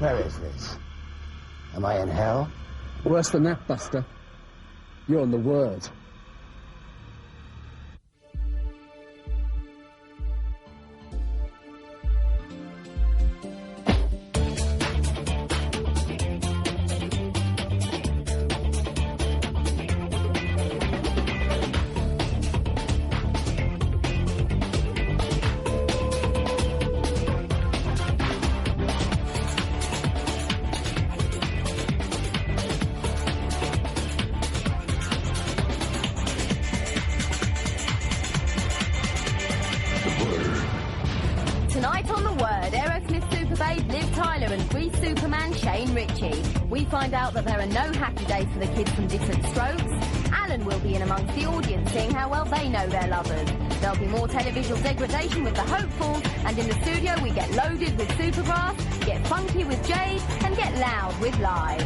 Where is this? Am I in hell? Worse than that, Buster. You're on the Word. Tonight on The Word, Aerosmith Superbabe Liv Tyler and Grease Superman Shane Richie. We find out that there are no happy days for the kids from Diff'rent Strokes. Alan will be in amongst the audience, seeing how well they know their lovers. There'll be more televisual degradation with the hopefuls, and in the studio we get loaded with Supergrass, get funky with Jade, and get loud with Live.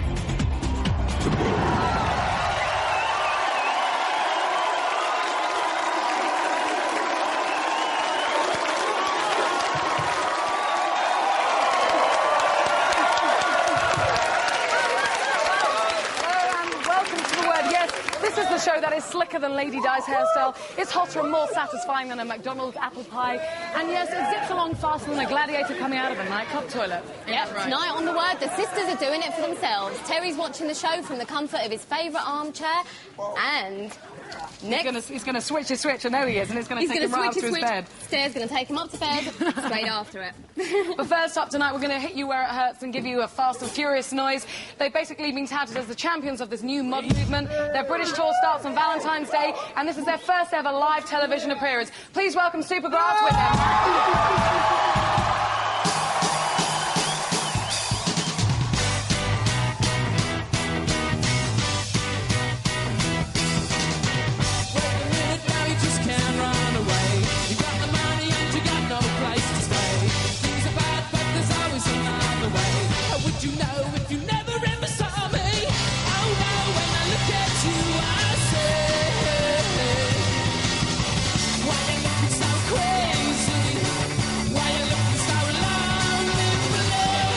Show that is slicker than Lady Di's hairstyle. It's hotter and more satisfying than a McDonald's apple pie. And yes, it zips along faster than a gladiator coming out of a nightclub toilet. Yep, right. Tonight on The Word, the sisters are doing it for themselves. Terry's watching the show from the comfort of his favourite armchair. And he's going to switch his switch. I know he is, and it's going to take him right up to his bed. Stairs going to take him up to bed, straight after it. But first up tonight, we're going to hit you where it hurts and give you a fast and furious noise. They've basically been touted as the champions of this new mod movement. Their British tour starts on Valentine's Day, and this is their first ever live television appearance. Please welcome Supergrass with them. You know if you never ever saw me. Oh no, when I look at you I say, why you looking so crazy? Why you looking so lonely blue?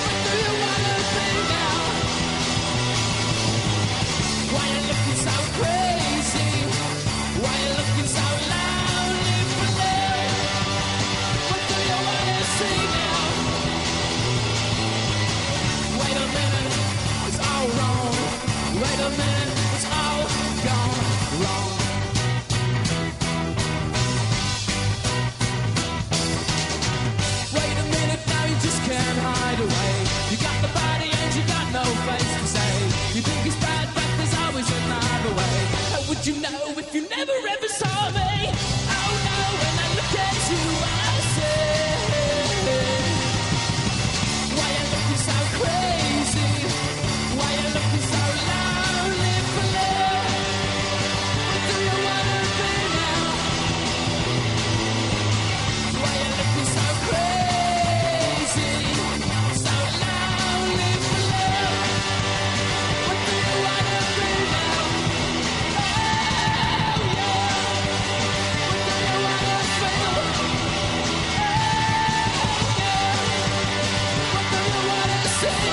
What do you wanna be now? Why you looking so crazy? Why you looking so lonely blue? What do you wanna see now? Wait a minute, it's all wrong. Wait a minute, it's all gone wrong. Wait a minute, now you just can't hide away. You got the body and you got no face to say. You think it's bad, but there's always another way. How would you know if you never ever saw me? Oh no, when I look at you I say, why you looking so crazy? Why you looking so lonely blue? What do you wanna be now? Why you looking so crazy? So lonely blue? What do you wanna be now? Oh yeah. What do you wanna feel? Oh yeah. What do you wanna see?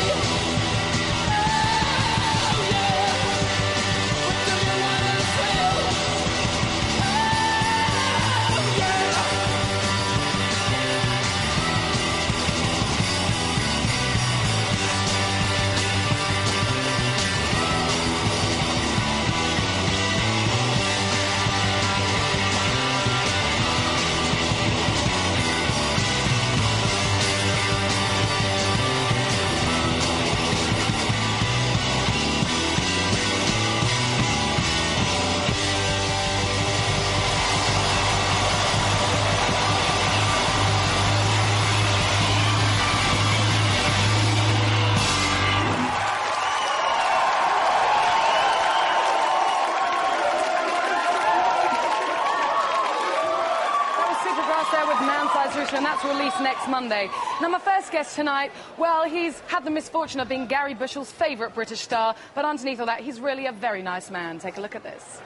There with Man-Sized Richie, and that's released next Monday. Now, my first guest tonight, well, he's had the misfortune of being Gary Bushel's favourite British star, but underneath all that, he's really a very nice man. Take a look at this.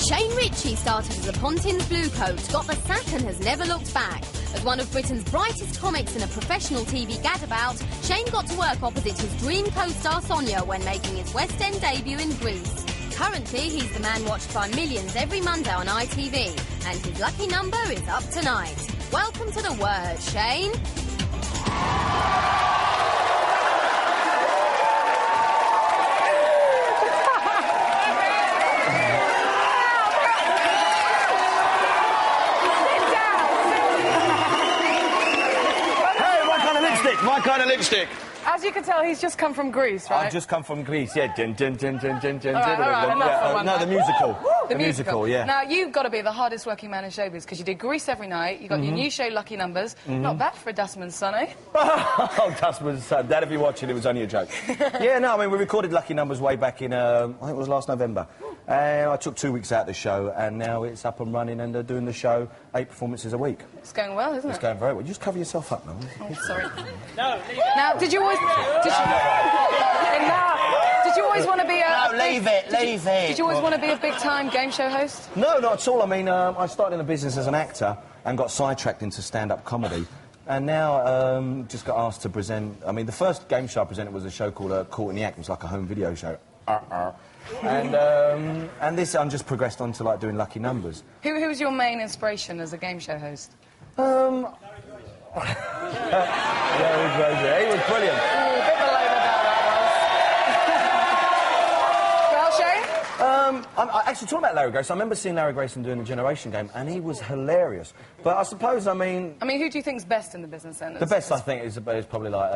Shane Richie started as a Pontins Blue Coat, got the sack and has never looked back. As one of Britain's brightest comics in a professional TV gadabout, Shane got to work opposite his dream co-star Sonia when making his West End debut in Grease. Currently, he's the man watched by millions every Monday on ITV, and his lucky number is up tonight. Welcome to The Word, Shane. My kind of lipstick. As you can tell, he's just come from Greece, right? I've just come from Greece, yeah. All right, enough the musical. The musical, yeah. Now, you've got to be the hardest working man in showbiz because you did Grease every night, you got your new show, Lucky Numbers. Not bad for a dustman's son, eh? Oh, dustman's son. Dad, if you're watching, it was only a joke. Yeah, no, I mean, we recorded Lucky Numbers way back in, I think it was last November. And I took 2 weeks out of the show, and now it's up and running, and they're doing the show 8 performances a week. It's going well, isn't it? It's going very well. You just cover yourself up now. Oh, sorry. No, now, did you always... Did you always want to be a... No, leave it. Did you always want to be a big-time game show host? No, not at all. I mean, I started in the business as an actor and got sidetracked into stand-up comedy. And now, just got asked to present... I mean, the first game show I presented was a show called Caught in the Act. It was like a home video show. And this, I'm just progressed on to, like, doing Lucky Numbers. Who was your main inspiration as a game show host? Yeah, he was brilliant. Ooh, a bit below the belt, that was. Well, Shane? I actually, talking about Larry Grace, I remember seeing Larry Grayson doing the Generation Game, and he was hilarious. But I suppose, I mean, who do you think's best in the business then? The best, I think, is probably like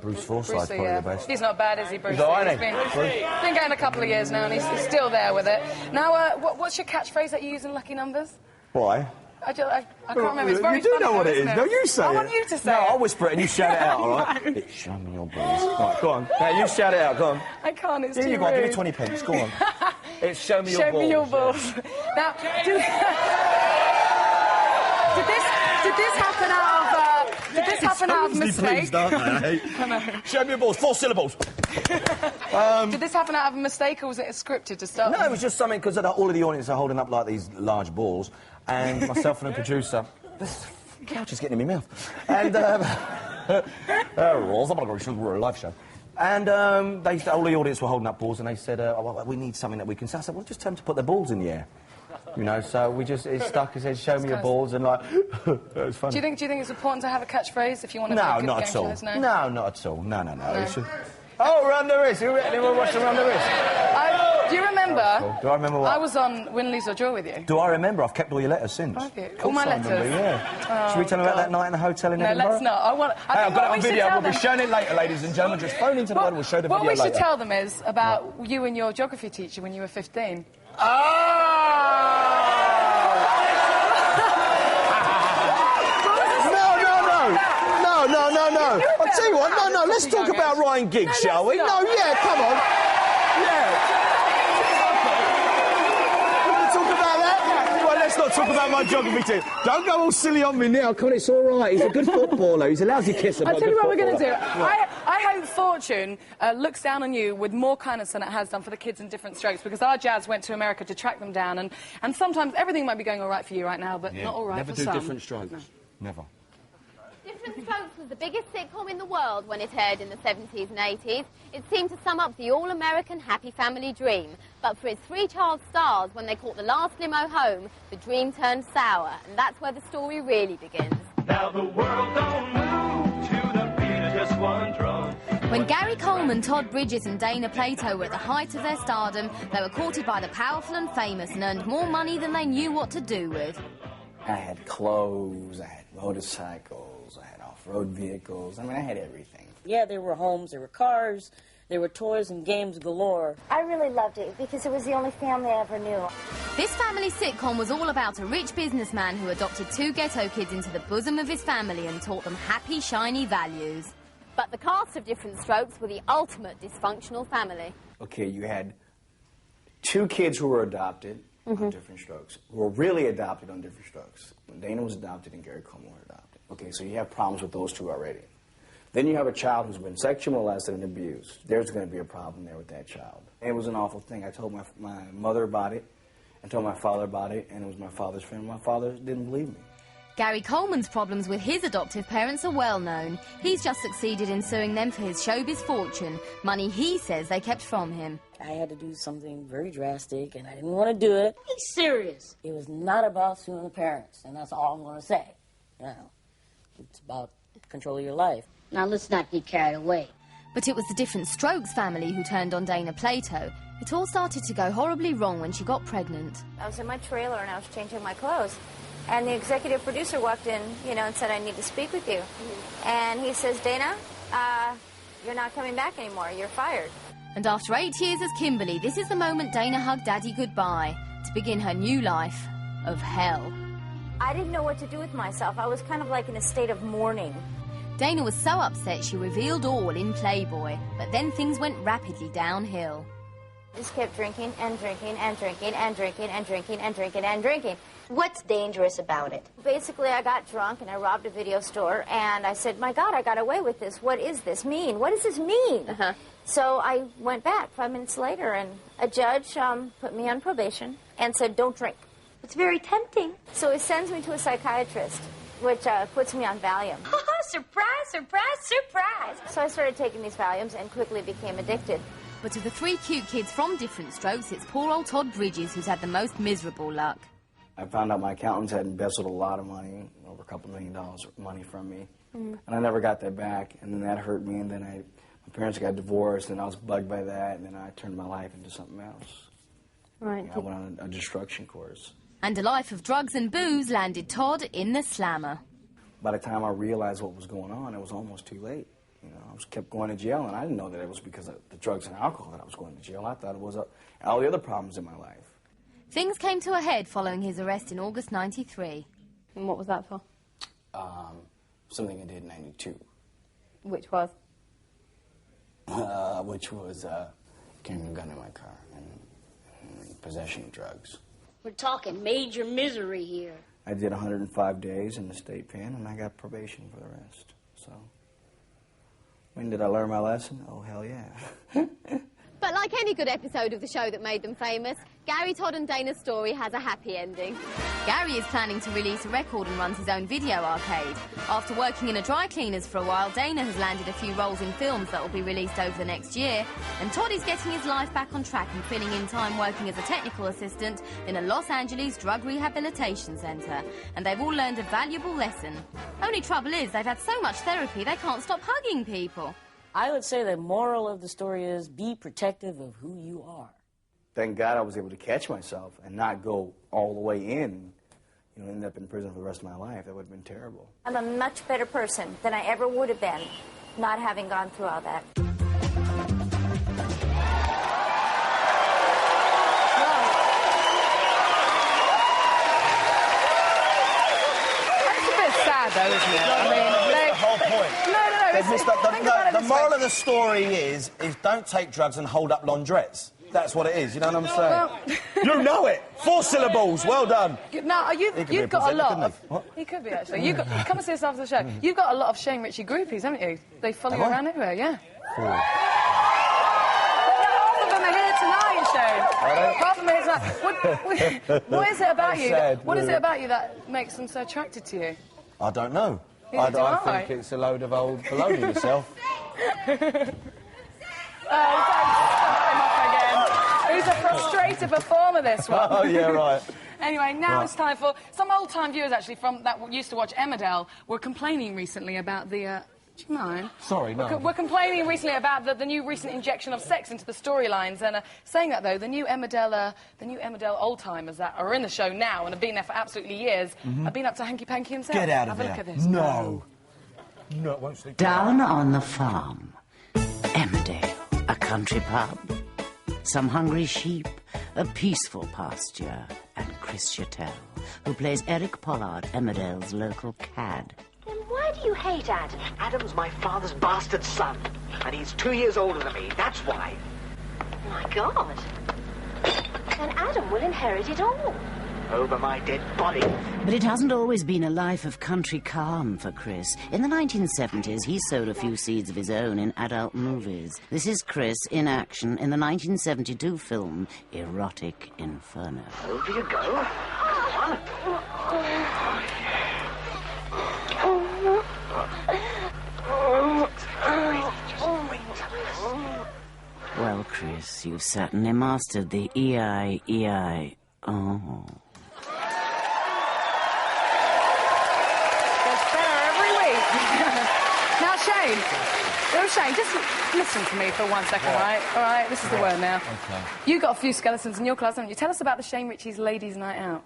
Bruce Forsyth, probably the best. He's not bad, is he, Bruce? He's all right, He's been going a couple of years now, and he's still there with it. Now, what's your catchphrase that you use in Lucky Numbers? Why? I can't remember. It's very You do funny, know what it is. isn't No, you say it. I want you to say it. No, I'll whisper it and you shout it out, all right? It's show me your balls. Right, go on. Now, you shout it out, go on. I can't, it's Here too you go, rude. give me 20 pence, go on. It's show me your balls. Show me your balls. Now, did this happen out of mistake? Show me your balls, 4 syllables. Did this happen out of a mistake, or was it scripted to start? No, it was just something, because all of the audience are holding up, like, these large balls, and myself and the producer... This couch is getting in my mouth. And, we're a live show. And all the audience were holding up balls, and they said, well, we need something that we can... So I said, well, just tell them to put their balls in the air. You know, so it stuck. It said, show me your balls, and like, it was funny. Do you think it's important to have a catchphraise if you want to be a good game show host? No, not at all. No. Oh, Run the Wrist. Anyone watching Run the Wrist? Do you remember? Cool. Do I remember what? I was on Win, Lose or Draw with you. Do I remember? I've kept all your letters since. Have you? All my letters? Yeah. Should we tell them about that night in the hotel in Edinburgh? No, let's not. I've got it on video. We'll be showing it later, ladies and gentlemen. Just phone into the line. We'll show the video later. What we should tell them is about you and your geography teacher when you were 15. No. I'll tell you what, no, let's talk about Ryan Giggs, shall we? No, yeah, come on. Yeah. You want to talk about that? Well, let's not talk about my geography team. Don't go all silly on me now. Come on, it's all right. He's a good footballer. He's a lousy kisser. I'll tell you what we're going to do. I hope Fortune looks down on you with more kindness than it has done for the kids in Diff'rent Strokes, because our Jazz went to America to track them down, and sometimes everything might be going all right for you right now, but not all right for some. Never do Diff'rent Strokes. No. Never. Diff'rent Strokes was the biggest sitcom in the world when it aired in the 70s and 80s. It seemed to sum up the all-American happy family dream. But for its 3 child stars, when they caught the last limo home, the dream turned sour. And that's where the story really begins. Now the world don't move to the beat of just one drum. When Gary Coleman, Todd Bridges and Dana Plato were at the height of their stardom, they were courted by the powerful and famous and earned more money than they knew what to do with. I had clothes, I had motorcycles, I had off-road vehicles. I mean, I had everything. Yeah, there were homes, there were cars, there were toys and games galore. I really loved it because it was the only family I ever knew. This family sitcom was all about a rich businessman who adopted 2 ghetto kids into the bosom of his family and taught them happy, shiny values. But the cast of Diff'rent Strokes were the ultimate dysfunctional family. Okay, you had 2 kids who were adopted on Diff'rent Strokes, who were really adopted on Diff'rent Strokes. Dana was adopted and Gary Coleman was adopted. Okay, so you have problems with those 2 already. Then you have a child who's been sexually molested and abused. There's going to be a problem there with that child. And it was an awful thing. I told my mother about it, I told my father about it, and it was my father's friend. My father didn't believe me. Gary Coleman's problems with his adoptive parents are well known. He's just succeeded in suing them for his showbiz fortune, money he says they kept from him. I had to do something very drastic, and I didn't want to do it. He's serious. It was not about suing the parents, and that's all I'm going to say. You know, it's about control of your life. Now, let's not get carried away. But it was the Diff'rent Strokes family who turned on Dana Plato. It all started to go horribly wrong when she got pregnant. I was in my trailer and I was changing my clothes. And the executive producer walked in, and said, I need to speak with you. And he says, Dana, you're not coming back anymore. You're fired. And after 8 years as Kimberly, this is the moment Dana hugged Daddy goodbye to begin her new life of hell. I didn't know what to do with myself. I was kind of like in a state of mourning. Dana was so upset she revealed all in Playboy, but then things went rapidly downhill. Just kept drinking and drinking and drinking and drinking and drinking and drinking and drinking. What's dangerous about it? Basically, I got drunk and I robbed a video store and I said, my God, I got away with this. What is this mean? What does this mean? So I went back 5 minutes later and a judge put me on probation and said, don't drink. It's very tempting. So he sends me to a psychiatrist, which puts me on Valium. Surprise, surprise, surprise. So I started taking these Valiums and quickly became addicted. But of the 3 cute kids from Diff'rent Strokes, it's poor old Todd Bridges who's had the most miserable luck. I found out my accountants had embezzled a lot of money, over a couple $1 million of money from me. And I never got that back, and then that hurt me, and then my parents got divorced, and I was bugged by that, and then I turned my life into something else. Right. I went on a destruction course. And a life of drugs and booze landed Todd in the slammer. By the time I realized what was going on, it was almost too late. I kept going to jail, and I didn't know that it was because of the drugs and alcohol that I was going to jail. I thought it was all the other problems in my life. Things came to a head following his arrest in August '93. And what was that for? Something I did in '92. Which was? Which was carrying a gun in my car and possession of drugs. We're talking major misery here. I did 105 days in the state pen, and I got probation for the rest. So, when did I learn my lesson? Oh, hell yeah. But like any good episode of the show that made them famous, Gary, Todd and Dana's story has a happy ending. Gary is planning to release a record and runs his own video arcade. After working in a dry cleaners for a while, Dana has landed a few roles in films that will be released over the next year. And Todd is getting his life back on track and filling in time working as a technical assistant in a Los Angeles drug rehabilitation centre. And they've all learned a valuable lesson. Only trouble is they've had so much therapy they can't stop hugging people. I would say the moral of the story is be protective of who you are. Thank God I was able to catch myself and not go all the way in, end up in prison for the rest of my life. That would have been terrible. I'm a much better person than I ever would have been, not having gone through all that. It's a bit sad, though, isn't it? I mean, that's the whole point. No. The moral of the story is don't take drugs and hold up laundrettes. That's what it is, you know what I'm saying? You know it! 4 syllables, well done. No, you've got a lot of... He could be, actually. Come and see us after the show. You've got a lot of Shane Richie groupies, haven't you? They follow you around everywhere, yeah. Half of them are here tonight, Shane. Half of them are here tonight. What is it about you? What is it about you that makes them so attracted to you? I don't know. I think it's a load of old baloney yourself. He's a frustrated performer, this one. Oh, yeah, right. Anyway, now it's time for... Some old-time viewers, actually, that used to watch Emmerdale, were complaining recently about the... do you mind? Sorry, no. We're complaining recently about the new recent injection of sex into the storylines, and saying that, though, the new Emmerdale old-timers that are in the show now and have been there for absolutely years have been up to hanky-panky himself. Get out of there. there. Have a look at this. No. No, it won't sleep. Down on the farm, Emmerdale, a country pub, some hungry sheep, a peaceful pasture, and Chris Chattel, who plays Eric Pollard, Emmerdale's local cad. Then why do you hate Adam? Adam's my father's bastard son, and he's 2 years older than me, that's why. My God. Then Adam will inherit it all. Over my dead body. But it hasn't always been a life of country calm for Chris. In the 1970s, he sowed a few seeds of his own in adult movies. This is Chris in action in the 1972 film Erotic Inferno. Over you go. Come on. Well, Chris, you've certainly mastered the E-I-E-I-O. Gets better every week. Now, Shane. Oh, Shane, just listen to me for 1 second, right? All right, this is the word now. Okay. You got a few skeletons in your class, haven't you? Tell us about the Shane Ritchie's Ladies' Night Out.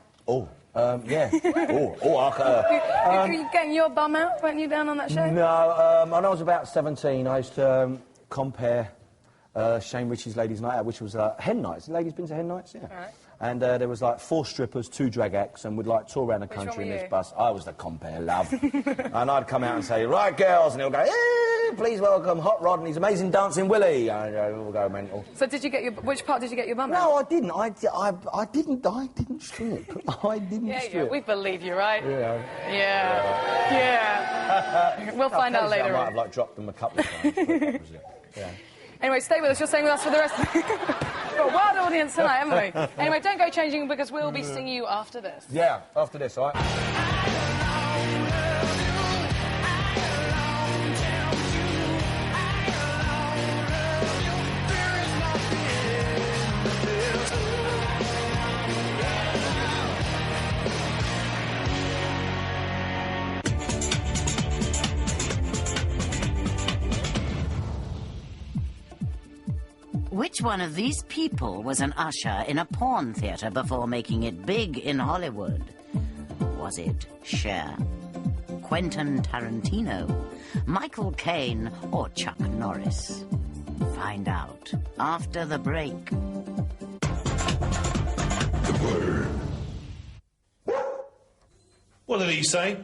Yeah. You getting your bum out? Weren't you down on that show? No, when I was about 17, I used to compare Shane Ritchie's Ladies' Night Out, which was hen nights. Ladies been to hen nights? Yeah. Right. And there was like 4 strippers, 2 drag acts, and we'd like tour around the country in this bus. I was the compare, love. And I'd come out and say, right, girls, and they'll go, please welcome Hot Rod and his amazing dancing Willie. And we'll go mental. So did you get your... Which part did you get your bum out? No, I didn't. I didn't strip. I didn't strip. Yeah, we believe you, right? Yeah. Yeah. We'll find out later I might on. have like dropped them a couple of times. But that was it. Yeah. Anyway, stay with us. You're staying with us for the rest of the... We've got a wild audience tonight, haven't we? Anyway, don't go changing because we'll be singing you after this. Yeah, after this, all right? Which one of these people was an usher in a porn theatre before making it big in Hollywood? Was it Cher, Quentin Tarantino, Michael Caine, or Chuck Norris? Find out after the break. What did he say?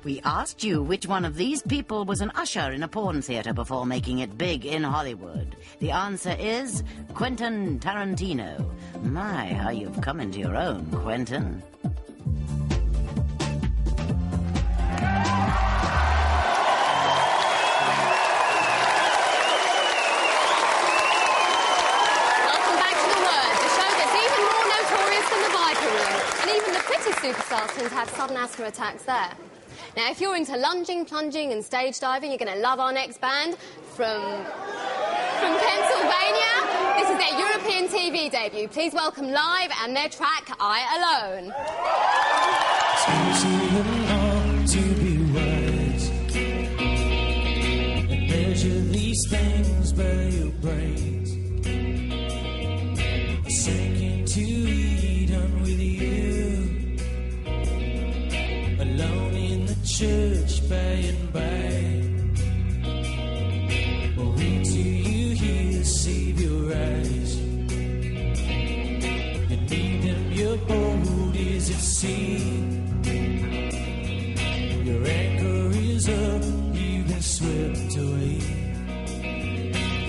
We asked you which one of these people was an usher in a porn theatre before making it big in Hollywood. The answer is Quentin Tarantino. My, how you've come into your own, Quentin. Welcome back to The Word, the show that's even more notorious than the Viper Room. And even the fittest superstars tend to have sudden asthma attacks there. Now, if you're into lunging, plunging and stage diving, you're going to love our next band from Pennsylvania. This is their European TV debut. Please welcome live and their track, I Alone. It's easy to be wise and measure these things by your brains. Sinking to Eden with you, alone in the church by and by. Or wait till you hear save your eyes. You need them, your boat is at sea. Your anchor is up, you've been swept away.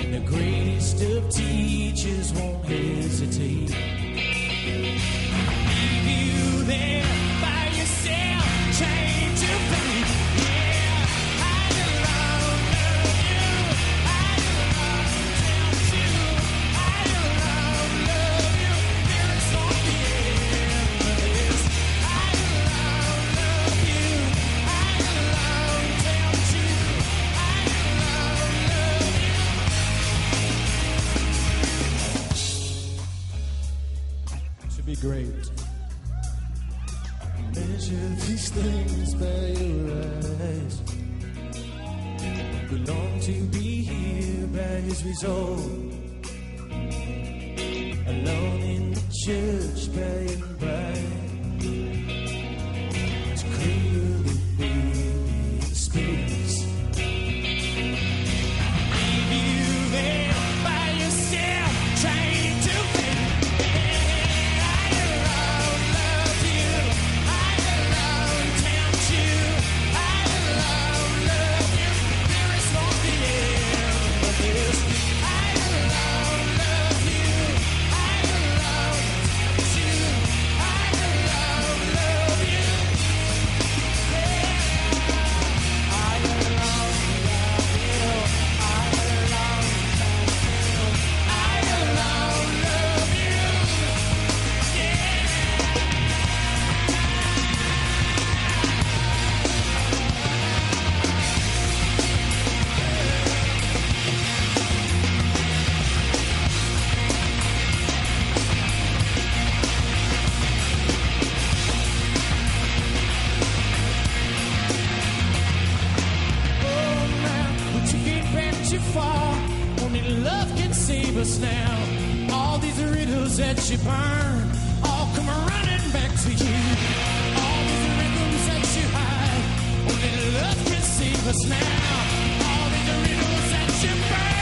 And the greatest of teachers won't hesitate. Leave you there by yourself, chained to fate. Yeah, I alone love you. I alone tempt you. I alone love you. There is no end to this. I alone love you. I alone tempt you. I alone love you. To be great. Measure these things by your eyes. We long to be here by his result. Alone in the church by and by. To clear the baby space. Leave you there by yourself, trying to think. riddles that you burn all come running back to you. All these rhythms that you hide, only love can save us now. All these riddles that you burn.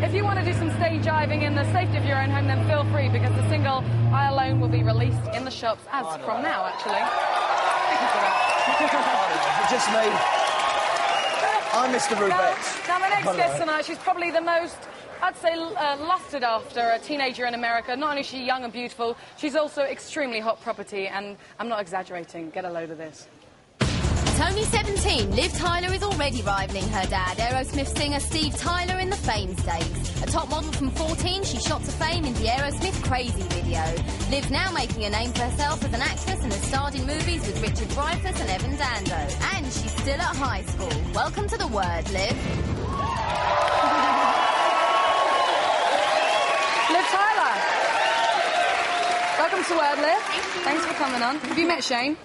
If you want to do some stage diving in the safety of your own home, then feel free, because the single I Alone will be released in the shops as from now, actually. Thank you for that. Just me. I'm Mr. Rubex. Now, my next guest tonight, she's probably the most, I'd say, lusted after a teenager in America. Not only is she young and beautiful, she's also extremely hot property, and I'm not exaggerating. Get a load of this. At only 17, Liv Tyler is already rivaling her dad, Aerosmith singer Steve Tyler, in the Fame Stakes. A top model from 14, she shot to fame in the Aerosmith Crazy video. Liv's now making a name for herself as an actress and has starred in movies with Richard Dreyfuss and Evan Dando. And she's still at high school. Welcome to the Word, Liv. Liv Tyler. Welcome to Word, Liv. Thanks for coming on. Have you met Shane?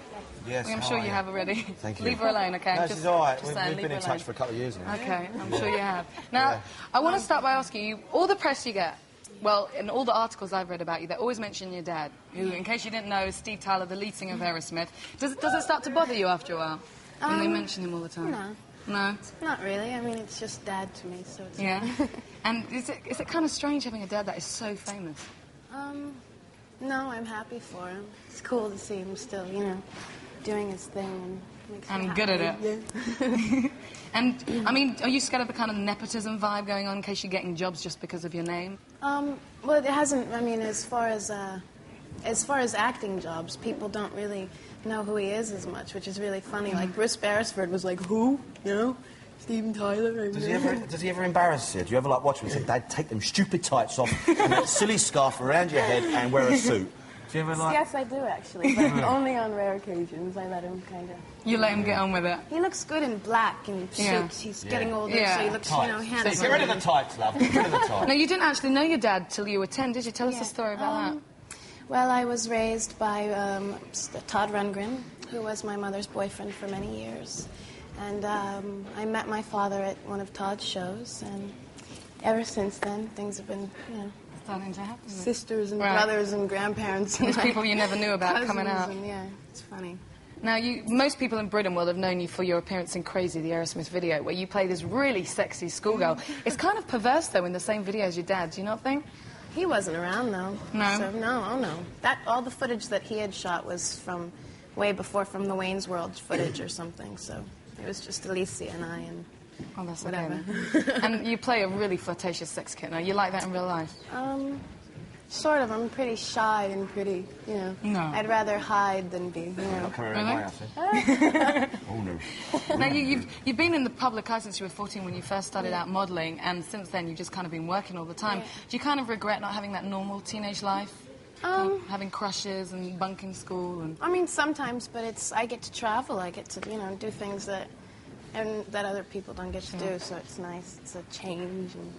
Yes, I'm sure you have already. Thank you. Leave her alone, okay? No, she's all right. We've saying, been in touch for a couple of years now. Okay, I'm sure you have. Now, I want to start by asking you, all the press you get, well, in all the articles I've read about you, they always mention your dad, who, in case you didn't know, is Steve Tyler, the lead singer of Aerosmith. Does it start to bother you after a while? When they mention him all the time? No. No? Not really. I mean, it's just dad to me, so it's... Yeah? And is it kind of strange having a dad that is so famous? No, I'm happy for him. It's cool to see him still, you know, doing his thing and makes me happy. Good at it. Yeah. And, I mean, are you scared of the kind of nepotism vibe going on in case you're getting jobs just because of your name? Well, it hasn't, I mean, as far as acting jobs, people don't really know who he is as much, which is really funny. Like, Bruce Beresford was like, who? You know? Steven Tyler. Does he ever embarrass you? Do you ever, like, watch him and say, Dad, take them stupid tights off and that silly scarf around your head and wear a suit? Do you ever, like... Yes, I do, actually, but only on rare occasions. I let him kind of... You let him get on with it? He looks good in black and suits. He's getting older, so he looks, you know, handsome. So get rid of the tights, love. Get rid of the tights. No, you didn't actually know your dad till you were 10, did you? Tell us the story about that. Well, I was raised by Todd Rundgren, who was my mother's boyfriend for many years. And I met my father at one of Todd's shows, and ever since then, things have been, you know... starting to happen. Sisters and brothers and grandparents. There's people you never knew about coming out. And, yeah, it's funny. Now, most people in Britain will have known you for your appearance in Crazy, the Aerosmith video, where you play this really sexy schoolgirl. It's kind of perverse, though, in the same video as your dad, do you not think? He wasn't around, though. No? So, no. All the footage that he had shot was from way before, from the Wayne's World footage or something, so it was just Alicia and I and... Oh, that's whatever. Okay. And you play a really flirtatious sex kid. Now, you like that in real life? Sort of. I'm pretty shy and pretty, you know. No. I'd rather hide than be, you know. Come around my house, Oh, no. Now, you've been in the public eye since you were 14 when you first started out modelling, and since then you've just kind of been working all the time. Yeah. Do you kind of regret not having that normal teenage life? Having crushes and bunking school and... I mean, sometimes, but I get to travel. I get to, you know, do things that other people don't get to do, so it's nice. It's a change, and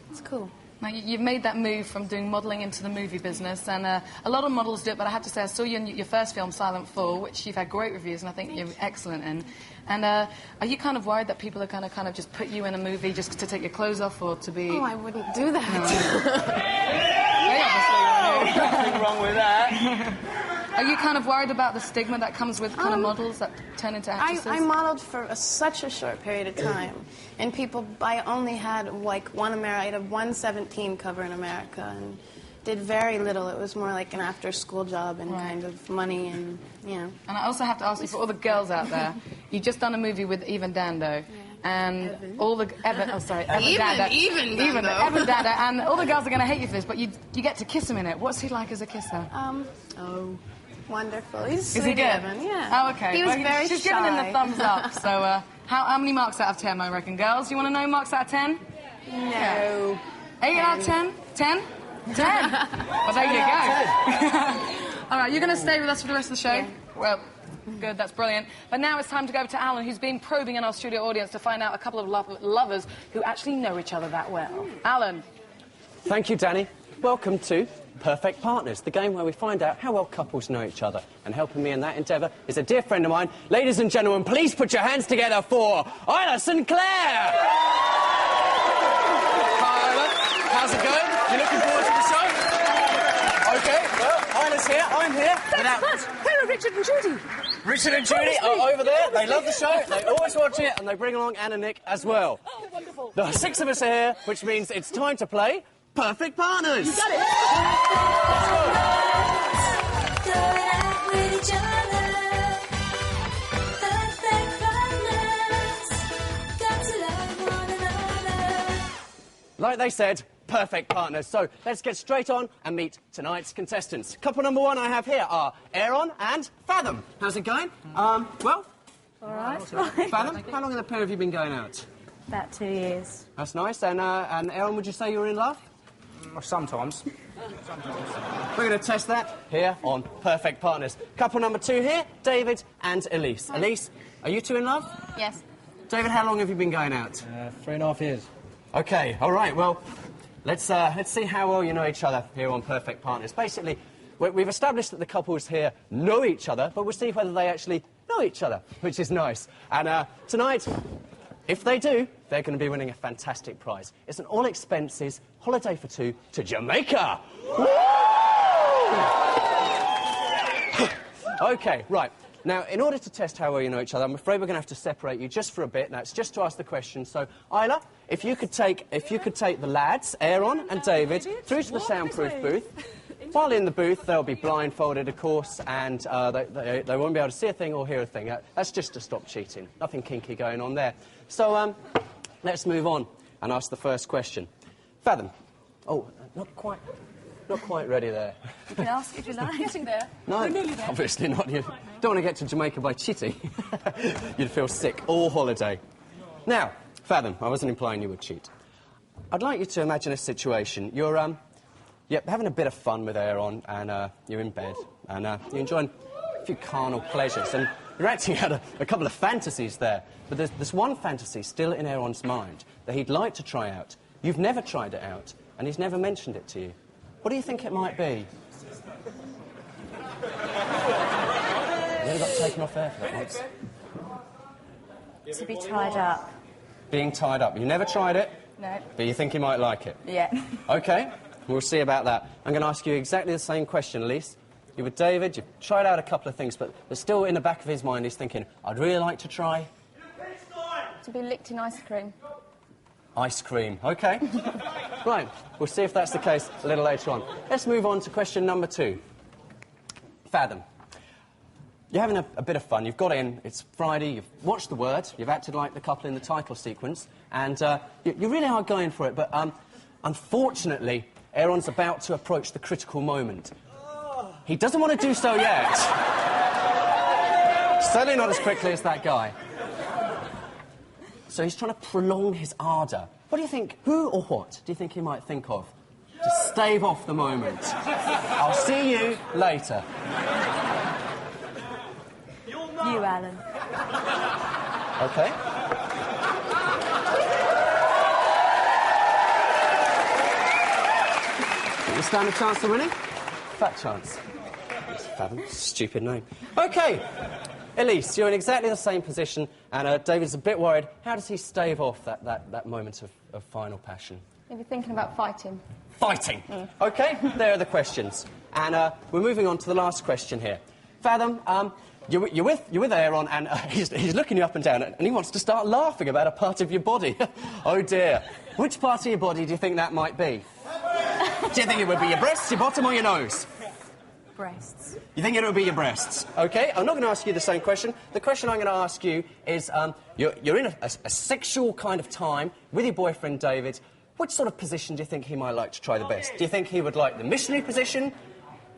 it's cool. Now, you've made that move from doing modelling into the movie business, and a lot of models do it, but I have to say, I saw you in your first film, Silent Fall, which you've had great reviews, and I think you're excellent in. And are you kind of worried that people are kind of just put you in a movie just to take your clothes off, or to be... Oh, I wouldn't do that. No. Nothing wrong with that. Are you kind of worried about the stigma that comes with kind of models that turn into actresses? I modeled for such a short period of time, and I only had like I had a 117 cover in America, and did very little. It was more like an after-school job and kind of money and, you know. And I also have to ask you, for all the girls out there, you've just done a movie with Evan Dando. And all the Evan Dando, and all the girls are going to hate you for this, but you get to kiss him in it. What's he like as a kisser? Oh, wonderful. He's Is he good? Evan, yeah. Oh, okay. He was very She's shy. giving him the thumbs up. So, how many marks out of 10, I reckon? Girls, you want to know marks out of 10? No. 8 out of 10? 10? 10. Well, there you go. All right, you're going to stay with us for the rest of the show? Yeah. Well, good, that's brilliant. But now it's time to go to Alan, who's been probing in our studio audience to find out a couple of lovers who actually know each other that well. Alan. Thank you, Dani. Welcome to Perfect Partners, the game where we find out how well couples know each other. And helping me in that endeavour is a dear friend of mine. Ladies and gentlemen, please put your hands together for Isla Sinclair! Hi, Isla. How's it going? You looking forward to the show? OK, well, Isla's here, I'm here. Hello, Richard and Judy. Richard and Judy are over there. They love the show, they always watch it, and they bring along Anne and Nick as well. Oh, wonderful. The 6 of us are here, which means it's time to play Perfect Partners. You got it. Like they said, perfect partners. So let's get straight on and meet tonight's contestants. Couple number 1 I have here are Aaron and Fathom. How's it going? Well? All right. Fathom, how long have the pair of you been going out? About 2 years. That's nice. And Aaron, would you say you're in love? Sometimes. We're going to test that here on Perfect Partners. Couple number 2 here, David and Elise. Elise, are you two in love? Yes. David, how long have you been going out? 3.5 years. OK, all right, well, let's see how well you know each other here on Perfect Partners. Basically, we've established that the couples here know each other, but we'll see whether they actually know each other, which is nice. And tonight, if they do, they're going to be winning a fantastic prize. It's an all-expenses holiday for 2 to Jamaica. OK, right. Now, in order to test how well you know each other, I'm afraid we're going to have to separate you just for a bit. Now, it's just to ask the question. So, Isla, if you could take the lads, Aaron and David, through to the soundproof booth. While in the booth, they'll be blindfolded, of course, and they won't be able to see a thing or hear a thing. That's just to stop cheating. Nothing kinky going on there. So, let's move on and ask the first question. Fathom. Oh, not quite ready there. You can ask if you like. Getting there. No, We're nearly there. obviously not. You don't want to get to Jamaica by cheating. You'd feel sick all holiday. Now, Fathom, I wasn't implying you would cheat. I'd like you to imagine a situation. You're having a bit of fun with Aaron, and you're in bed, and you're enjoying a few carnal pleasures, and you're acting out a couple of fantasies there. But there's one fantasy still in Aaron's mind that he'd like to try out. You've never tried it out, and he's never mentioned it to you. What do you think it might be? You never got taken off air for that once. To be tied up. Being tied up. You never tried it? No. But you think he might like it? Yeah. OK, we'll see about that. I'm going to ask you exactly the same question, Elise. You're with David, you've tried out a couple of things, but there's still in the back of his mind, he's thinking, I'd really like to try... To be licked in ice cream. Ice cream. OK. Right, we'll see if that's the case a little later on. Let's move on to question number 2. Fathom. You're having a bit of fun. You've got in, it's Friday, you've watched The Word, you've acted like the couple in the title sequence, and you really are going for it, but unfortunately, Aaron's about to approach the critical moment. He doesn't want to do so yet. Certainly not as quickly as that guy. So he's trying to prolong his ardour. What do you think, who or what do you think he might think of to stave off the moment? I'll see you later. You, Alan. OK. Think you stand a chance of winning? Fat chance. Fathom, stupid name. OK. Elise, you're in exactly the same position, and David's a bit worried. How does he stave off that moment of final passion? Maybe thinking about fighting. Fighting! OK, there are the questions. And we're moving on to the last question here. Fathom, you're with Aaron, and he's looking you up and down, and he wants to start laughing about a part of your body. Oh, dear. Which part of your body do you think that might be? Do you think it would be your breasts, your bottom, or your nose? Breasts. You think it would be your breasts? OK, I'm not going to ask you the same question. The question I'm going to ask you is, you're in a sexual kind of time with your boyfriend, David. Which sort of position do you think he might like to try the best? Do you think he would like the missionary position,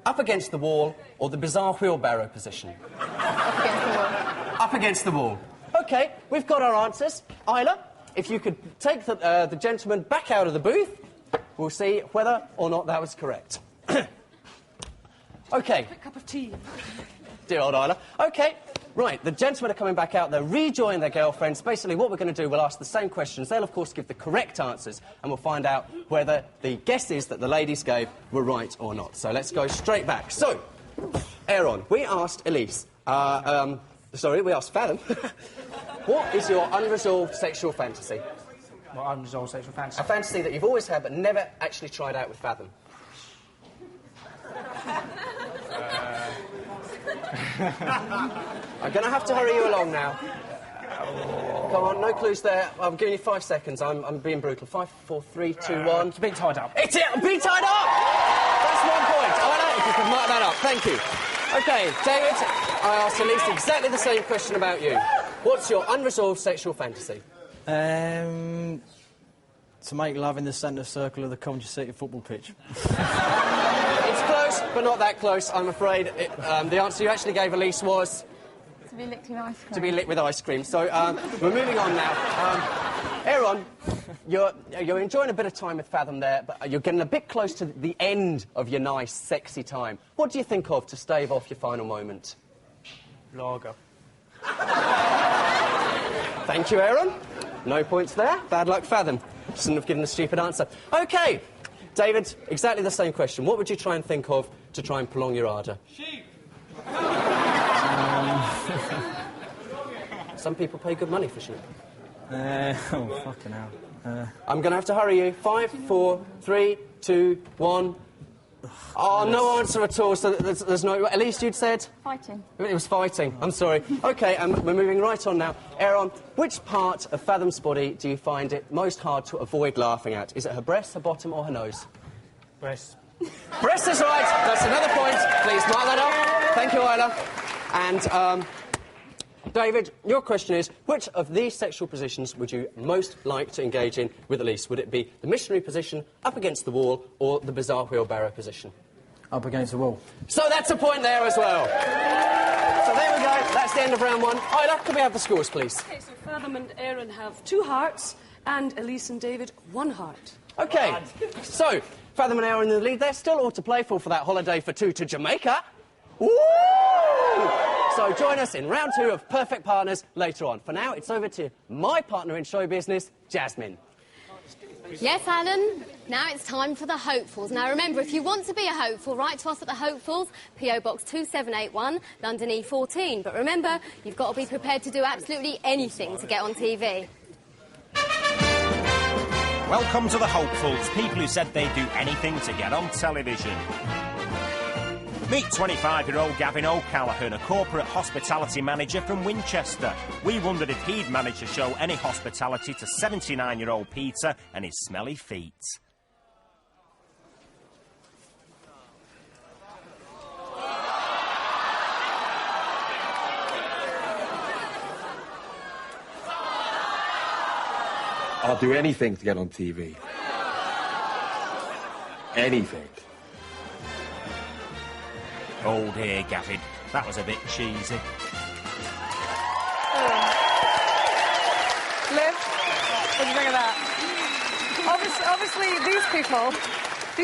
up against the wall, or the bizarre wheelbarrow position? Up against the wall. Up against the wall. OK, we've got our answers. Isla, if you could take the gentleman back out of the booth, we'll see whether or not that was correct. OK. Quick cup of tea. Dear old Isla. OK, right, the gentlemen are coming back out. They're rejoining their girlfriends. Basically, what we're going to do, we'll ask the same questions. They'll, of course, give the correct answers, and we'll find out whether the guesses that the ladies gave were right or not. So let's go straight back. So, Aaron, we asked Elise... sorry, we asked Fathom. What is your unresolved sexual fantasy? What unresolved sexual fantasy? A fantasy that you've always had but never actually tried out with Fathom. I'm going to have to hurry you along now. Come on, no clues there. I'm giving you 5 seconds. I'm being brutal. 5, 4, 3, 2, 1. It's a bit tied up. It's it! Be tied up! That's 1 point. Isla, if you could mark that up. Thank you. OK, David, I asked Elise exactly the same question about you. What's your unresolved sexual fantasy? To make love in the centre circle of the Coventry City football pitch. It's close, but not that close, I'm afraid. The answer you actually gave, Elise, was... To be licked in ice cream. To be lit with ice cream. So, we're moving on now. Aaron, you're enjoying a bit of time with Fathom there, but you're getting a bit close to the end of your nice, sexy time. What do you think of to stave off your final moment? Lager. Thank you, Aaron. No points there. Bad luck, Fathom. Shouldn't have given a stupid answer. OK, David, exactly the same question. What would you try and think of to try and prolong your ardour? Sheep. Some people pay good money for sheep. Oh, fucking hell. I'm going to have to hurry you. 5, 4, 3, 2, 1... Oh, no answer at all, so there's no... At least you'd said... Fighting. It was fighting. I'm sorry. OK, we're moving right on now. Aaron, which part of Fathom's body do you find it most hard to avoid laughing at? Is it her breast, her bottom, or her nose? Breast. Breast is right. That's another point. Please mark that up. Thank you, Isla. And, David, your question is, which of these sexual positions would you most like to engage in with Elise? Would it be the missionary position, up against the wall, or the bizarre wheelbarrow position? Up against the wall. So that's a point there as well. So there we go. That's the end of round 1. Isla, can we have the scores, please? OK, so Fathom and Aaron have 2 hearts, and Elise and David 1 heart. OK, so Fathom and Aaron in the lead. They're still all to play for that holiday for 2 to Jamaica. Woo! So join us in round 2 of Perfect Partners later on. For now, it's over to my partner in show business, Jasmine. Yes, Alan. Now it's time for the hopefuls. Now remember, if you want to be a hopeful, write to us at the Hopefuls, PO Box 2781, London E14. But remember, you've got to be prepared to do absolutely anything to get on TV. Welcome to the Hopefuls, people who said they'd do anything to get on television. Meet 25-year-old Gavin O'Callaghan, a corporate hospitality manager from Winchester. We wondered if he'd manage to show any hospitality to 79-year-old Peter and his smelly feet. I'll do anything to get on TV. Anything. Oh dear, Gavin, that was a bit cheesy. Liv, what do you think of that? Obviously, these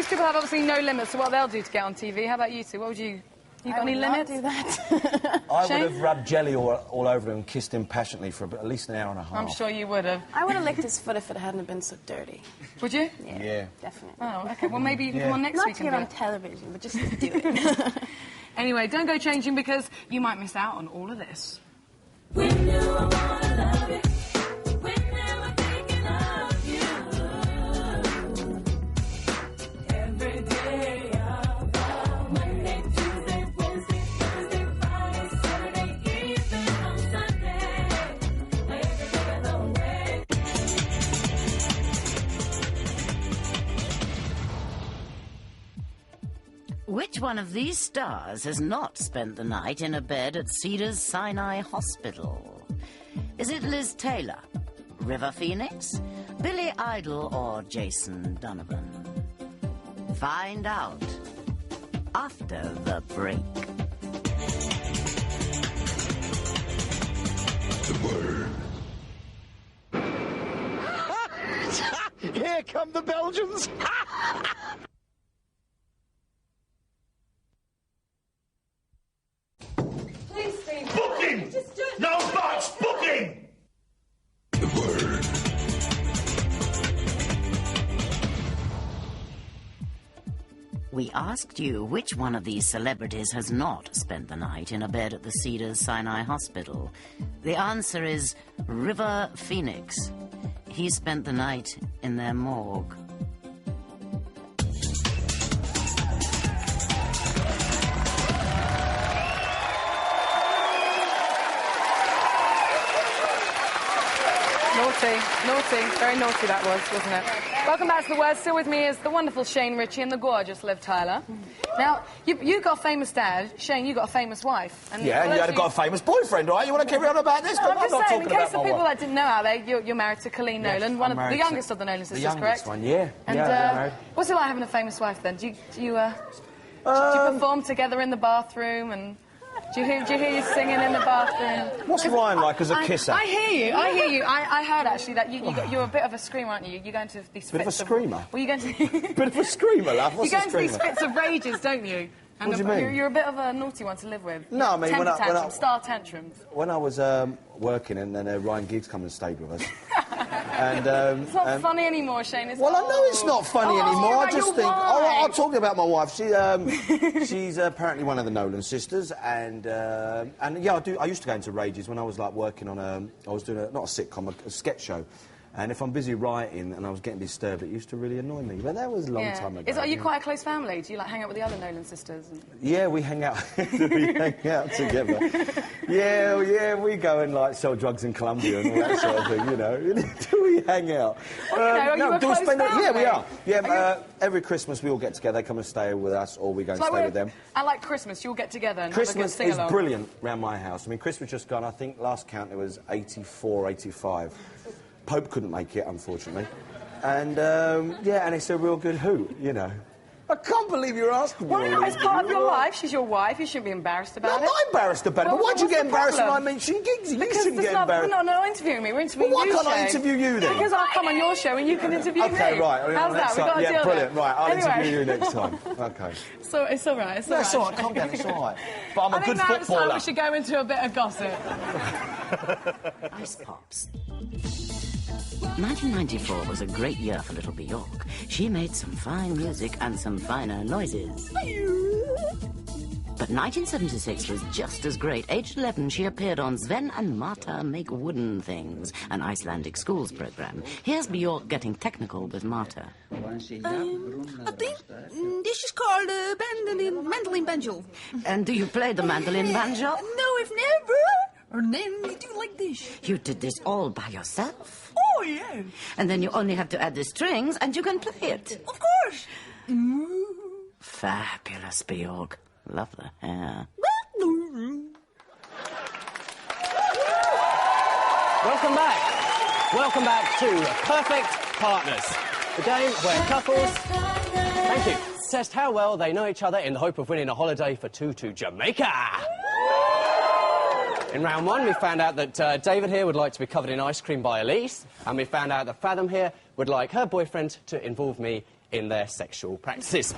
people have obviously no limits to what they'll do to get on TV. How about you two? What would you... You got any limits? Do that. I would have rubbed jelly all over him and kissed him passionately for at least an hour and a half. I'm sure you would have. I would have licked his foot if it hadn't been so dirty. Would you? Yeah. Definitely. Oh, OK. Well, maybe you can come on next week and Not to get on television, but just to do it. Anyway, don't go changing because you might miss out on all of this. which one of these stars has not spent the night in a bed at Cedars-Sinai Hospital? Is it Liv Tyler, River Phoenix, Billy Idol, or Jason Donovan? Find out after the break. Here come the Belgians! Please, Steve. Booking! No buts! Booking! We asked you which one of these celebrities has not spent the night in a bed at the Cedars-Sinai Hospital. The answer is River Phoenix. He spent the night in their morgue. Naughty, very naughty that was, wasn't it? Welcome back to The Word. Still with me is the wonderful Shane Richie and the gorgeous Liv Tyler. Now, you got a famous dad. Shane, you got a famous wife. And Yeah, and you got a famous boyfriend, right? You want to carry on about this? No, I'm not just saying, in talking case about the my people wife. that didn't know out there, you're married to Colleen Nolan, one of the youngest of the Nolan sisters, correct? One, yeah. And yeah, what's it like having a famous wife then? Do you perform together in the bathroom and... Do you hear you singing in the bathroom? What's Ryan like as a kisser? I hear you. I heard actually that you're a bit of a screamer, aren't you? You're going to these fits Bit of a screamer? Well, you're going to... Bit of a screamer, love. What's you're a going screamer? to these fits of rages, don't you? And What do you mean? You're a bit of a naughty one to live with. No, I mean, Temper tantrums, star tantrums. When I was working, and then Ryan Giggs come and stayed with us. And, it's not funny anymore, Shane. Well, I know it's not funny anymore. I just think... Oh, I'll talk about my wife. She's apparently one of the Nolan sisters, and yeah, I used to go into rages when I was like working on I was doing not a sitcom, a sketch show. And if I'm busy writing and I was getting disturbed, it used to really annoy me. But that was a long time ago. Are you quite a close family? Do you like hang out with the other Nolan sisters? Yeah, we hang out. We hang out together. Yeah, we go and like sell drugs in Colombia and all that sort of thing. You know, we hang out. Well, you know, are you a close family? Yeah, we are. Yeah, every Christmas we all get together. They come and stay with us, or we go and stay with them. And like Christmas, you all get together and Christmas have a good sing-along. is brilliant round my house. I mean, Christmas just gone. I think last count it was 84, 85. Pope couldn't make it, unfortunately. And, yeah, and it's a real good hoot, you know. I can't believe you're asking me. Well, no, it's part of your life. She's your wife. You shouldn't be embarrassed about it. I'm not embarrassed about it. But why'd you get embarrassed when I mentioned Giggsy? You shouldn't get embarrassed. We're not interviewing me. We're interviewing you, Why can't I interview you, then? Because I'll come on your show and you can interview me. OK, right. How's that? We've got a deal yeah, brilliant. there. Right, I'll Anyway. interview you next time. OK. So it's all right. No, it's all right. Calm down. It's all right. But I'm a good I think footballer. now we should go into a bit of gossip. Ice Pops. 1994 was a great year for little Bjork. She made some fine music and some finer noises. But 1976 was just as great. Aged 11, she appeared on Sven and Marta Make Wooden Things, an Icelandic schools program. Here's Bjork getting technical with Marta. I think this is called mandolin banjo. And do you play the mandolin banjo? No, I've never. And then we do like this. You did this all by yourself? Oh, yeah. And then you only have to add the strings and you can play it. Of course. Fabulous, Bjork. Love the hair. Welcome back. Welcome back to Perfect Partners, the game where couples, thank you, test how well they know each other in the hope of winning a holiday for two to Jamaica. In round one, we found out that David here would like to be covered in ice cream by Elise, and we found out that Fathom here would like her boyfriend to involve me in their sexual practices.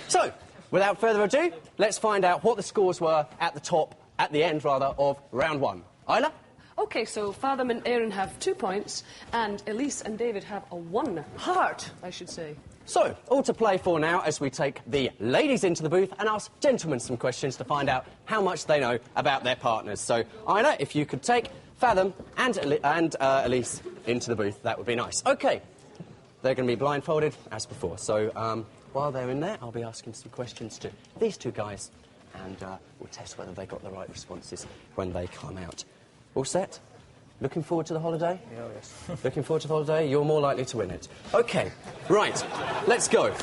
So, without further ado, let's find out what the scores were at the end, of round one. Isla? OK, so Fathom and Aaron have 2 points, and Elise and David have a 1 heart, I should say. So, all to play for now as we take the ladies into the booth and ask gentlemen some questions to find out how much they know about their partners. So, Isla, if you could take Fathom and Elise into the booth, that would be nice. OK, they're going to be blindfolded as before. So, while they're in there, I'll be asking some questions to these two guys, and we'll test whether they got the right responses when they come out. All set? Looking forward to the holiday? Yeah, yes. Looking forward to the holiday? You're more likely to win it. OK, right, let's go.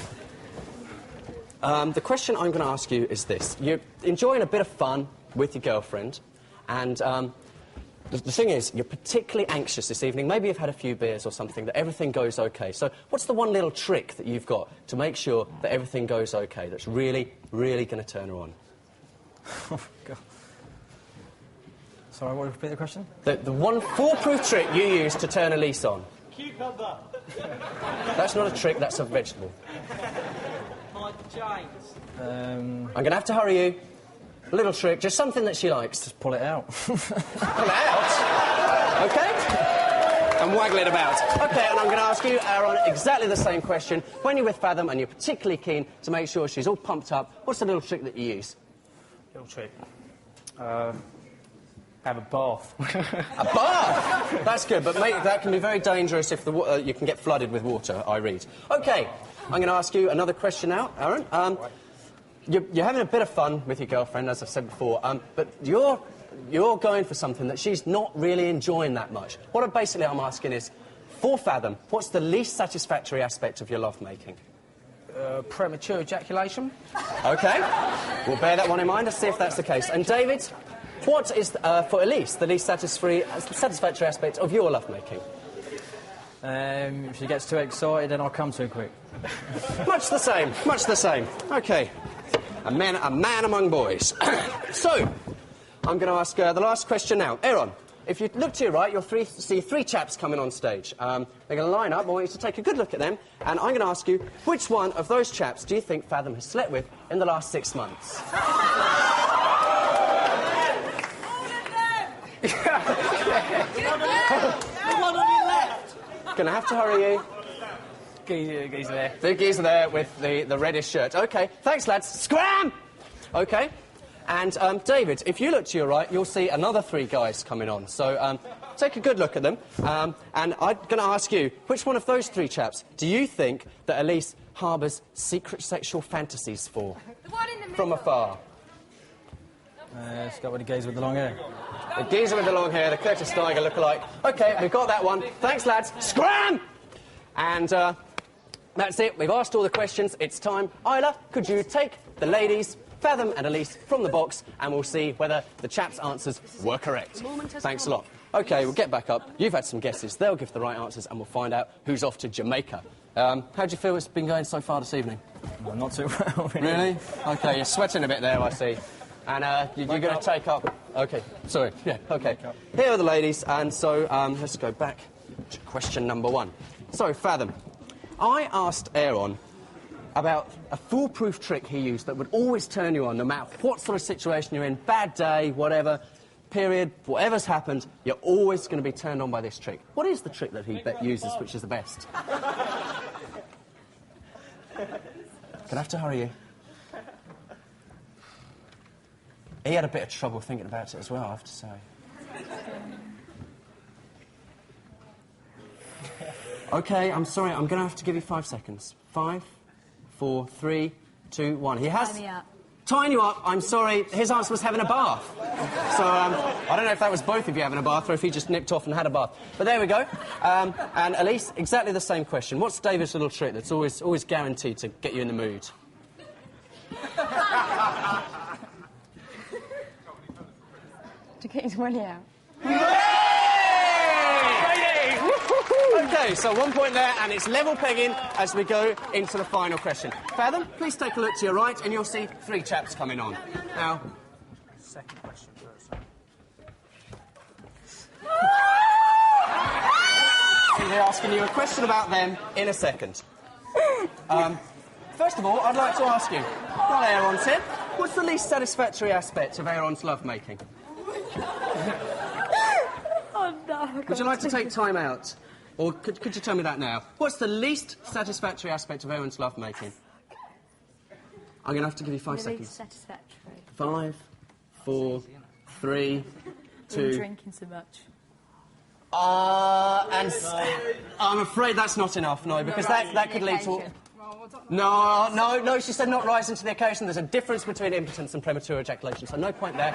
The question I'm going to ask you is this. You're enjoying a bit of fun with your girlfriend, and the thing is, you're particularly anxious this evening. Maybe you've had a few beers or something, that everything goes OK. So what's the one little trick that you've got to make sure that everything goes OK, that's really, really going to turn her on? Oh, God. Sorry, what, repeat the question? The one foolproof trick you use to turn Elise on. Cucumber. That's not a trick, that's a vegetable. My James. I'm going to have to hurry you. A little trick, just something that she likes. Just pull it out. Pull it out? OK. And waggle it about. OK, and I'm going to ask you, Aaron, exactly the same question. When you're with Fathom and you're particularly keen to make sure she's all pumped up, what's the little trick that you use? Little trick. Have a bath. A bath? That's good, but mate, that can be very dangerous if the you can get flooded with water, I read. OK, I'm going to ask you another question now, Aaron. You're having a bit of fun with your girlfriend, as I've said before, but you're going for something that she's not really enjoying that much. What basically I'm asking is, for Fathom, what's the least satisfactory aspect of your lovemaking? Premature ejaculation. OK, we'll bear that one in mind. Let's see if that's the case. And David, what is, for Elise, the least satisfactory aspect of your lovemaking? If she gets too excited, then I'll come too quick. Much the same, much the same. OK. A man among boys. So, I'm going to ask the last question now. Aaron, if you look to your right, you'll see three chaps coming on stage. They're going to line up. I want you to take a good look at them. And I'm going to ask you, which one of those chaps do you think Fathom has slept with in the last 6 months? Gonna have to hurry you. Geezer there. The geezer there with the reddish shirt. OK, thanks, lads. Scram! OK. And, David, if you look to your right, you'll see another three guys coming on. So, take a good look at them. And I'm going to ask you, which one of those three chaps do you think that Elise harbours secret sexual fantasies for? The one in the middle. From afar. Let's go with the geezer with the long hair. The geezer with the long hair, the Curtis Steiger lookalike. OK, we've got that one. Thanks, lads. Scram! And, that's it. We've asked all the questions. It's time. Isla, could you take the ladies, Fathom and Elise, from the box, and we'll see whether the chaps' answers were correct. Thanks a lot. OK, we'll get back up. You've had some guesses. They'll give the right answers, and we'll find out who's off to Jamaica. How do you feel it's been going so far this evening? Well, not too well, really. Really? OK, you're sweating a bit there, I see. And you're going to take up... OK, sorry. Yeah, OK. Here are the ladies, and so let's go back to question number one. So, Fathom, I asked Aaron about a foolproof trick he used that would always turn you on, no matter what sort of situation you're in, bad day, whatever, period, whatever's happened, you're always going to be turned on by this trick. What is the trick that he uses, which is the best? Gonna have to hurry you. He had a bit of trouble thinking about it as well, I have to say. OK, I'm sorry, I'm going to have to give you 5 seconds. 5, 4, 3, 2, 1. He has... Tie me up. Tying you up, I'm sorry, his answer was having a bath. So, I don't know if that was both of you having a bath or if he just nipped off and had a bath. But there we go. And Elise, exactly the same question. What's David's little trick that's always guaranteed to get you in the mood? To get his money out. OK, so 1 point there, and it's level pegging as we go into the final question. Fathom, please take a look to your right, and you'll see three chaps coming on. Now... Second question first. I'll be asking you a question about them in a second. First of all, I'd like to ask you, while Aaron's here, what's the least satisfactory aspect of Aaron's lovemaking? Oh, no. Would you like to take time out? Or could you tell me that now? What's the least satisfactory aspect of Aaron's lovemaking? I'm going to have to give you 5 seconds. Least satisfactory. 5, 4, 3, 2... Drinking so much. And I'm afraid that's not enough, no, because that could lead to... No, she said not rising to the occasion. There's a difference between impotence and premature ejaculation, so no point there.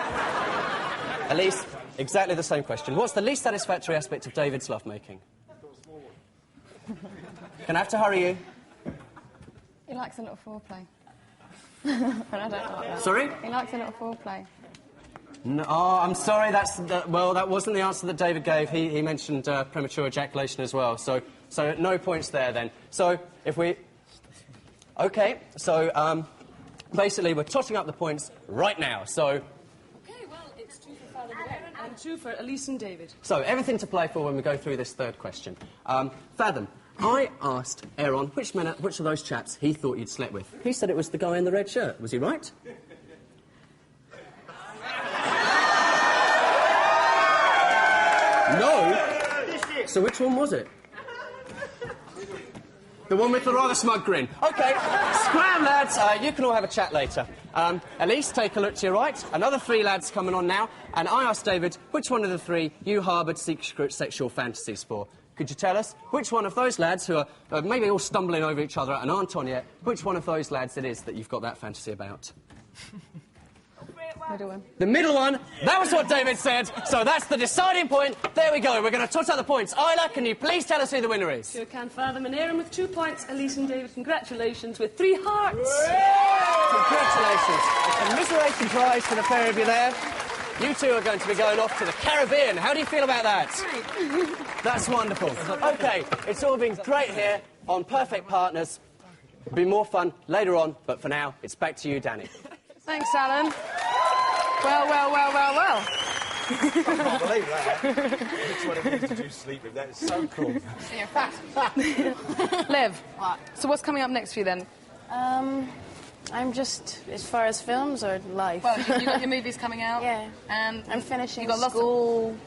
Elise, exactly the same question. What's the least satisfactory aspect of David's lovemaking? Gonna have to hurry you. He likes a lot of foreplay. I don't like that. Sorry? He likes a lot of foreplay. No, oh, I'm sorry, well, that wasn't the answer that David gave. He mentioned premature ejaculation as well, so no points there then. So, if we... OK, so, basically, we're totting up the points right now, so... OK, well, it's 2 for Father Aaron and 2 for Elise and David. So, everything to play for when we go through this third question. Fathom, I asked Aaron which of those chaps he thought you'd slept with. He said it was the guy in the red shirt. Was he right? No? So which one was it? The one with the rather smug grin. OK, scram, lads. You can all have a chat later. Elise, take a look to your right. Another 3 lads coming on now. And I asked David which one of the 3 you harboured secret sexual fantasies for. Could you tell us which one of those lads, who are maybe all stumbling over each other and aren't on yet, which one of those lads it is that you've got that fantasy about? Middle one. The middle one. That was what David said. So that's the deciding point. There we go. We're going to tot up the points. Isla, can you please tell us who the winner is? Sure can, Father Aaron with 2 points. Elise and David, congratulations with 3 hearts. Congratulations. A commiserating prize for the pair of you there. You two are going to be going off to the Caribbean. How do you feel about that? Great. That's wonderful. OK, it's all been great here on Perfect Partners. It'll be more fun later on, but for now, it's back to you, Dani. Thanks, Alan. Well. I can't believe that. Which one of these did you sleep with? That is so cool. Liv, so what's coming up next for you, then? I'm just, as far as films or life? Well, you got your movies coming out. Yeah. And I'm finishing you got school.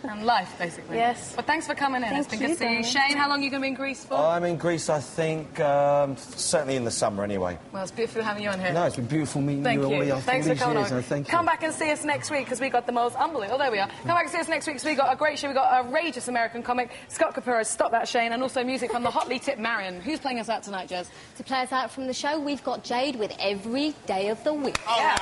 And life, basically. Yes. But thanks for coming in. It's been good to see you. Shane, how long are you going to be in Greece for? I'm in Greece, I think, certainly in the summer anyway. Well, it's beautiful having you on here. No, it's been beautiful meeting Thank you all these Thanks for coming years. on. Thank you. Come back and see us next week, because we got the most unbelievable... Oh, there we are. Come back and see us next week, because we got a great show. We got a outrageous American comic, Scott Capuro's Stop That Shane, and also music from the hotly tipped Marion. Who's playing us out tonight, Jez? To play us out from the show, we've got Jade with Every Day of the Week. Oh. Yeah.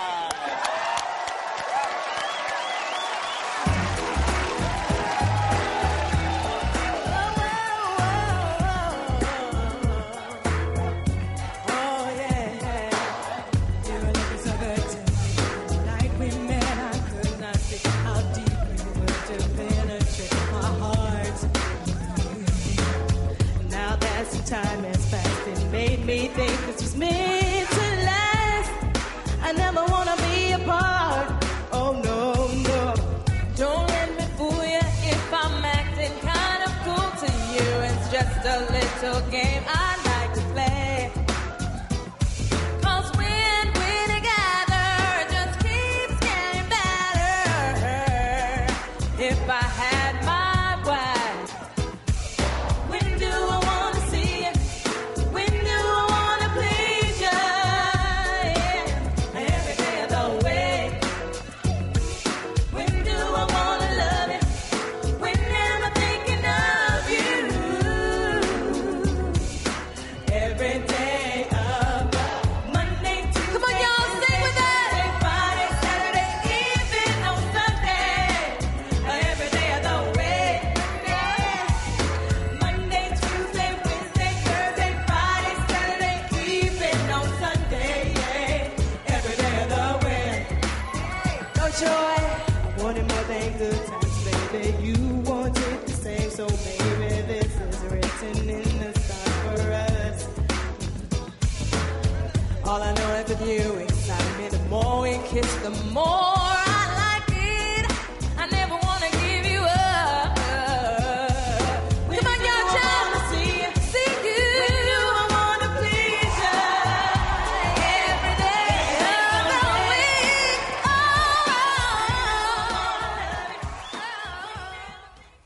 Time has passed and made me think this was meant to last. I never want to be apart. Oh, no, no. Don't let me fool you if I'm acting kind of cool to you. It's just a little game I like to play. 'Cause when we're together, it just keeps getting better. If I had my way. All I know is that you excite me. The more we kiss, the more I like it. I never want to give you up. Come on, y'all, child. See you. When do I want to please you? Every day of the week.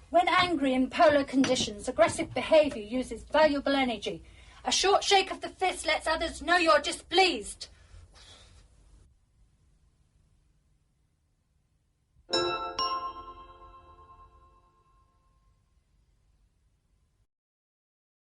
When angry in polar conditions, aggressive behaviour uses valuable energy. A short shake of the fist lets others know you're displeased.